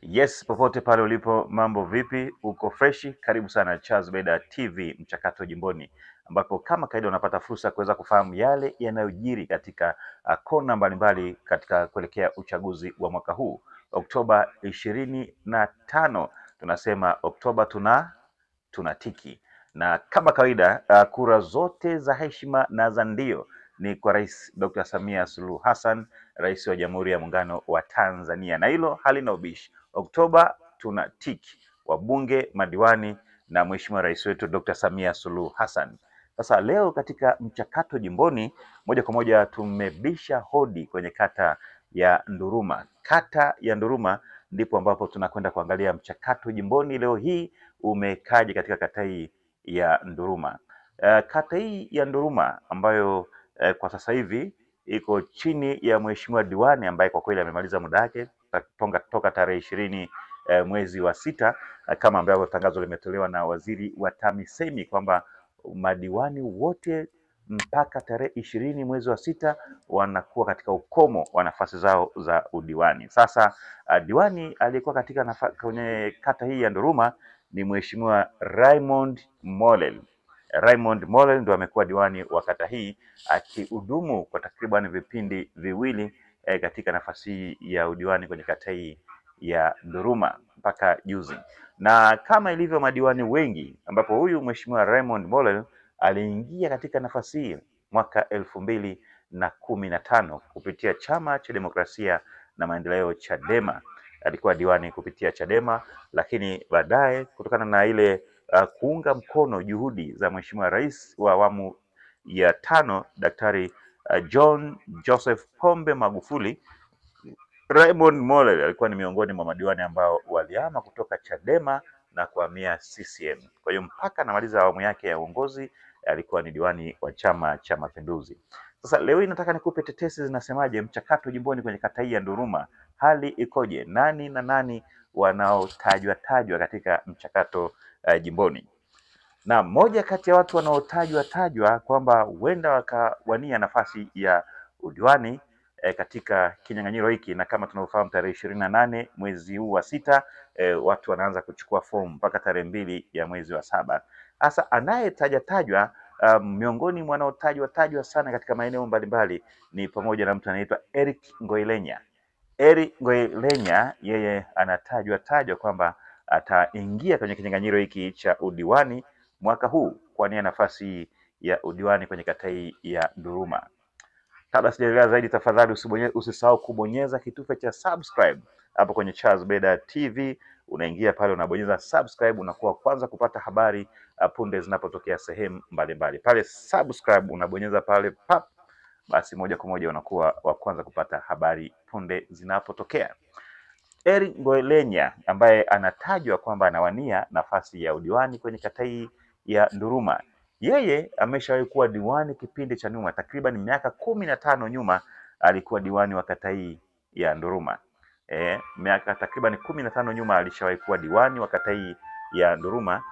Yes, popote pale ulipo, mambo vipi? Uko freshi? Karibu sana Charles Beda TV Mchakato Jimboni, ambapo kama kawaida unapata fursa ya kuweza kufahamu yale yanayojiri katika kona mbalimbali katika kuelekea uchaguzi wa mwaka huu Oktoba 25. Tunasema Oktoba tunatiki, na kama kawaida kura zote za heshima na za ndio ni kwa Rais Dr. Samia Suluhu Hassan, Rais wa Jamhuri ya Muungano wa Tanzania, na hilo halina ubishi. Oktoba tunatiki, wabunge, madiwani na Mheshimiwa Rais wetu Dr. Samia Suluhu Hassan. Sasa leo katika Mchakato Jimboni, moja kwa moja tumebisha hodi kwenye kata ya Nduruma. Kata ya Nduruma ndipo ambapo tunakwenda kuangalia Mchakato Jimboni leo hii umekaje katika kata hii ya Nduruma. Kata hii ya Nduruma ambayo kwa sasa hivi iko chini ya Mheshimiwa diwani ambaye kwa kweli amemaliza muda wake toka tarehe 20 mwezi wa sita, kama ambavyo tangazo limetolewa na waziri wa TAMISEMI kwamba madiwani wote mpaka tarehe 20 mwezi wa sita wanakuwa katika ukomo wa nafasi zao za udiwani. Sasa diwani aliyekuwa kwenye kata hii ya Nduruma ni Mheshimiwa Raymond Mollel. Raymond Mollel ndo amekuwa diwani wa kata hii akihudumu kwa takriban vipindi viwili katika nafasi hii ya udiwani kwenye kata hii ya Nduruma mpaka juzi. Na kama ilivyo madiwani wengi, ambapo huyu Mheshimiwa Raymond Mollel aliingia katika nafasi hii mwaka 2015 kupitia Chama cha Demokrasia na Maendeleo Chadema. Alikuwa diwani kupitia Chadema, lakini baadaye kutokana na ile kuunga mkono juhudi za Mheshimiwa Rais wa awamu ya tano Daktari John Joseph Pombe Magufuli, Raymond Mollel alikuwa ni miongoni mwa madiwani ambao walihama kutoka Chadema na kuhamia CCM. Kwa hiyo mpaka anamaliza awamu yake ya uongozi alikuwa ni diwani wa Chama cha Mapinduzi. Sasa leo hii nataka nikupe tetesi zinasemaje mchakato jimboni kwenye kata hii ya Nduruma. Hali ikoje? Nani na nani wanaotajwa katika mchakato jimboni? Na moja kati ya watu wanaotajwa kwamba huenda wakawania nafasi ya udiwani katika kinyang'anyiro hiki, na kama tunavyofahamu tarehe 28 mwezi huu wa sita watu wanaanza kuchukua fomu mpaka tarehe 2 ya mwezi wa saba. Sasa anayetajwa miongoni mwa wanaotajwa sana katika maeneo mbalimbali ni pamoja na mtu anaitwa Eric Ngoilenya. Eric Ngoilenya yeye anatajwa kwamba ataingia kwenye kinyang'anyiro hiki cha udiwani mwaka huu kuwania nafasi ya udiwani kwenye kata hii ya Nduruma. Kabla sijaendelea zaidi, tafadhali usisahau kubonyeza kitufe cha subscribe hapo kwenye Charles Beda TV. Unaingia pale unabonyeza subscribe, unakuwa kwanza kupata habari punde zinapotokea sehemu mbalimbali. Pale subscribe unabonyeza pale pap, basi moja kwa moja unakuwa wa kwanza kupata habari punde zinapotokea. Eric Ngoilenya ambaye anatajwa kwamba anawania nafasi ya udiwani kwenye kata hii ya Nduruma, yeye ameshawahi kuwa diwani kipindi cha nyuma, takriban miaka 15 nyuma alikuwa diwani wa kata hii ya Nduruma. Miaka takriban 15 nyuma alishawahi kuwa diwani wa kata hii ya Nduruma.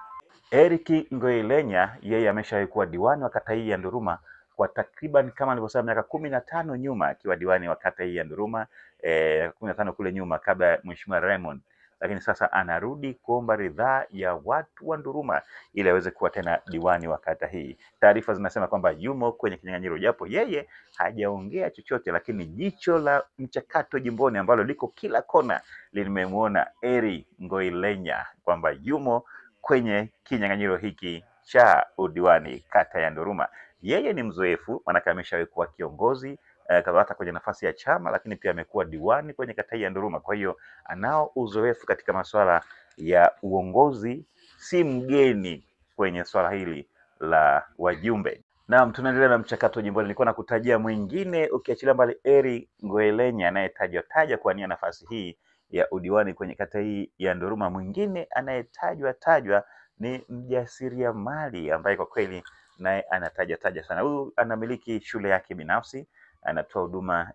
Eric Ngoilenya yeye ameshawahi kuwa diwani wa kata hii ya Nduruma kwa takriban kama nilivyosema miaka 15 nyuma akiwa diwani wa kata hii ya Nduruma, 15 kule nyuma kabla ya Mheshimiwa Raymond, lakini sasa anarudi kuomba ridhaa ya watu wa Nduruma ili aweze kuwa tena diwani wa kata hii. Taarifa zinasema kwamba yumo kwenye kinyang'anyiro, japo yeye hajaongea chochote, lakini jicho la mchakato jimboni ambalo liko kila kona limemuona Eric Ngoilenya kwamba yumo kwenye kinyang'anyiro hiki cha udiwani kata ya Nduruma. Yeye ni mzoefu, maana ameshawahi kuwa kiongozi hata kwenye nafasi ya chama, lakini pia amekuwa diwani kwenye kata hii ya Nduruma. Kwa hiyo anao uzoefu katika masuala ya uongozi, si mgeni kwenye swala hili la wajumbe. Naam, tunaendelea na mchakato jimboni. Nilikuwa nakutajia mwingine ukiachilia mbali Eric Ngoilenya anayetajwa kuwania nafasi hii ya udiwani kwenye kata hii ya Nduruma. Mwingine anayetajwa ni mjasiriamali ambaye kwa kweli naye anatajwa sana. Huyu anamiliki shule yake binafsi, anatoa huduma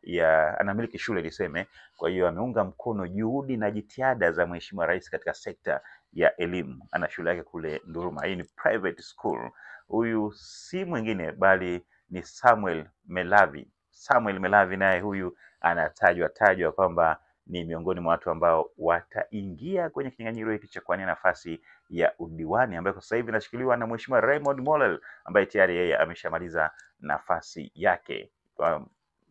anamiliki shule liseme. Kwa hiyo ameunga mkono juhudi na jitihada za Mheshimiwa Rais katika sekta ya elimu. Ana shule yake kule Nduruma. Hii ni private school. Huyu si mwingine bali ni Samuel Melavi. Samuel Melavi naye huyu anatajwa kwamba ni miongoni mwa watu ambao wataingia kwenye kinyang'anyiro hiki cha kuwania nafasi ya udiwani ambayo sasa hivi inashikiliwa na Mheshimiwa Raymond Mollel ambaye tayari yeye ameshamaliza nafasi yake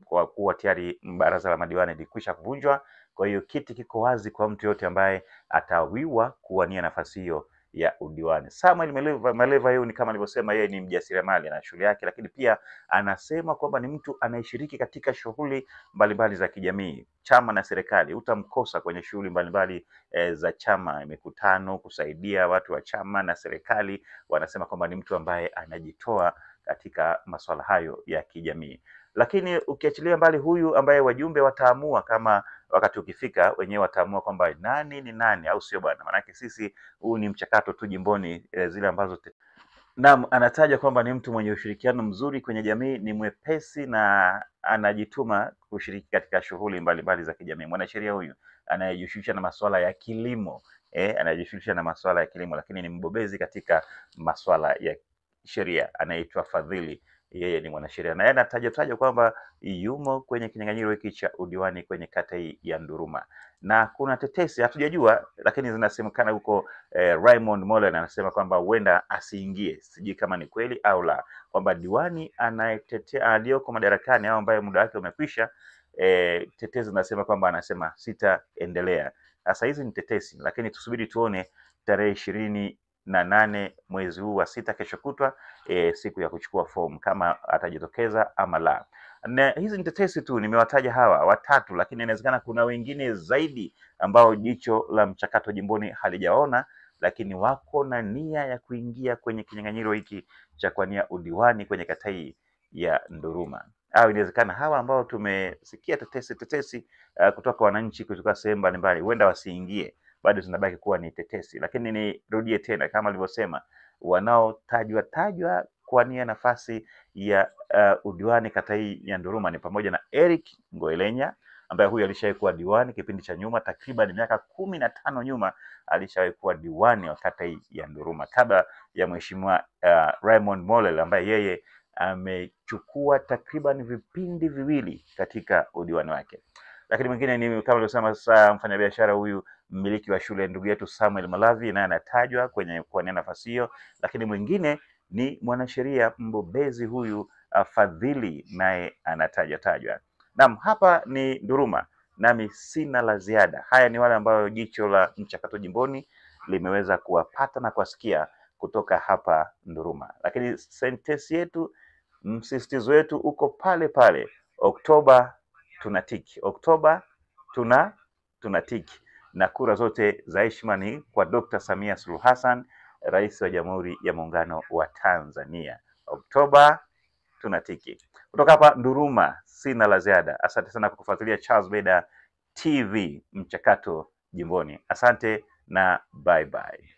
kwa kuwa tayari baraza la madiwani lilikwisha kuvunjwa. Kwa hiyo kiti kiko wazi kwa mtu yote ambaye atawiwa kuwania nafasi hiyo ya udiwani. Samuel Maleva yeye ni kama alivyosema, yeye ni mjasiriamali na shule yake, lakini pia anasema kwamba ni mtu anayeshiriki katika shughuli mbalimbali za kijamii, chama na serikali. Utamkosa kwenye shughuli mbalimbali za chama, mikutano, kusaidia watu wa chama na serikali. Wanasema kwamba ni mtu ambaye anajitoa katika masuala hayo ya kijamii. Lakini ukiachilia mbali huyu ambaye wajumbe wataamua, kama wakati ukifika wenyewe wataamua kwamba nani ni nani au sio bwana. Maanake sisi huu ni mchakato tu jimboni, zile ambazo naam, anataja kwamba ni mtu mwenye ushirikiano mzuri kwenye jamii, ni mwepesi na anajituma kushiriki katika shughuli mbalimbali za kijamii. Mwanasheria huyu anayejishughulisha na masuala ya kilimo, anayejishughulisha na masuala ya kilimo, lakini ni mbobezi katika masuala ya sheria, anaitwa Fadhili. Yeye ni mwanasheria na yeye anataja kwamba yumo kwenye kinyang'anyiro hiki cha udiwani kwenye kata hii ya Nduruma, na kuna tetesi hatujajua, lakini zinasemekana huko Raymond Mollel anasema kwamba huenda asiingie, sijui kama ni kweli au la, kwamba diwani anayetetea aliyoko madarakani au ambaye muda wake umekwisha, tetesi zinasema kwamba anasema sitaendelea. Sasa hizi ni tetesi, lakini tusubiri tuone tarehe 28 mwezi huu wa 6, kesho kutwa, siku ya kuchukua fomu, kama atajitokeza ama la. Na hizi ni tetesi tu, nimewataja hawa watatu, lakini inawezekana kuna wengine zaidi ambao jicho la mchakato jimboni halijaona, lakini wako na nia ya kuingia kwenye kinyang'anyiro hiki cha kuwania udiwani kwenye kata hii ya Nduruma. Au inawezekana hawa ambao tumesikia tetesi kutoka wananchi kutoka sehemu mbalimbali huenda wasiingie, bado zinabaki kuwa ni tetesi. Lakini nirudie tena kama alivyosema, wanaotajwa kuwania nafasi ya udiwani kata hii ya Nduruma ni pamoja na Eric Ngoelenya ambaye huyu alishawahi kuwa diwani kipindi cha nyuma, takriban miaka 15 nyuma alishawahi kuwa diwani wa kata hii ya Nduruma kabla ya Mheshimiwa Raymond Mollel ambaye yeye amechukua takriban vipindi viwili katika udiwani wake. Lakini mwingine ni kama alivyosema mfanyabiashara huyu mmiliki wa shule, ndugu yetu Samuel Malavi, naye anatajwa kwenye kuwania nafasi hiyo. Lakini mwingine ni mwanasheria mbobezi huyu Fadhili, naye anatajwa. Naam, hapa ni Nduruma, nami sina la ziada. Haya ni wale ambao jicho la mchakato jimboni limeweza kuwapata na kuwasikia kutoka hapa Nduruma. Lakini sentensi yetu, msisitizo wetu uko pale pale, Oktoba tunatiki, Oktoba tunatiki, na kura zote za heshima ni kwa Dr. Samia Suluhu Hassan, Rais wa Jamhuri ya Muungano wa Tanzania. Oktoba tunatiki. Kutoka hapa Nduruma sina la ziada. Asante sana kwa kufuatilia Charles Beda TV, mchakato jimboni. Asante na bye bye.